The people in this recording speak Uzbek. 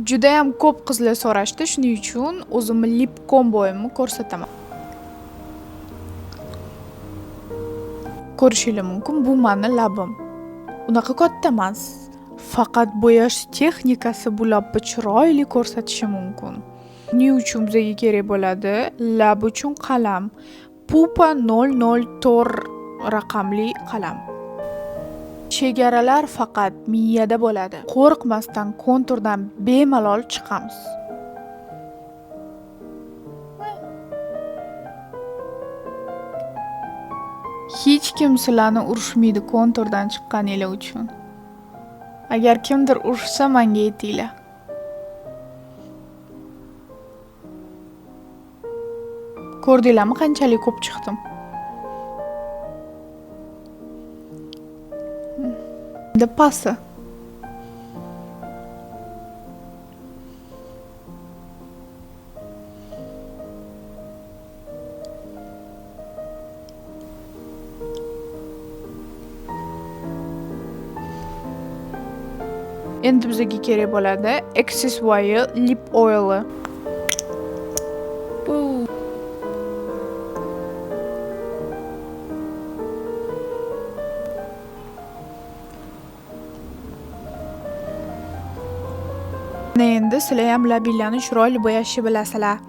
Juda ham ko'p qizlar so'rashdi, shuning uchun o'zimni lip komboyimni ko'rsataman. Ko'rishingiz mumkin, bu meni labim. Unaqa katta emas. Faqat bo'yash texnikasi bu labni chiroyli ko'rsatishi mumkin. Buning uchun bizga kerak bo'ladi lab uchun qalam. Pupa 004 raqamli qalam. Chegaralar faqat miyada bo'ladi. Qo'rqmasdan konturdan bemalol chiqamiz. Hech kim sizlarni urishmaydi konturdan chiqqaningiz uchun. Agar kimdir urishsa, menga aytinglar. Ko'rdinglarmi qanchalik ko'p chiqdim? Endi pasi. Endi bizga kerak bo'ladi Access Wire Lip Oil. Endi sizlar ham labinglarni chiroyli bo'yashni bilasizlar.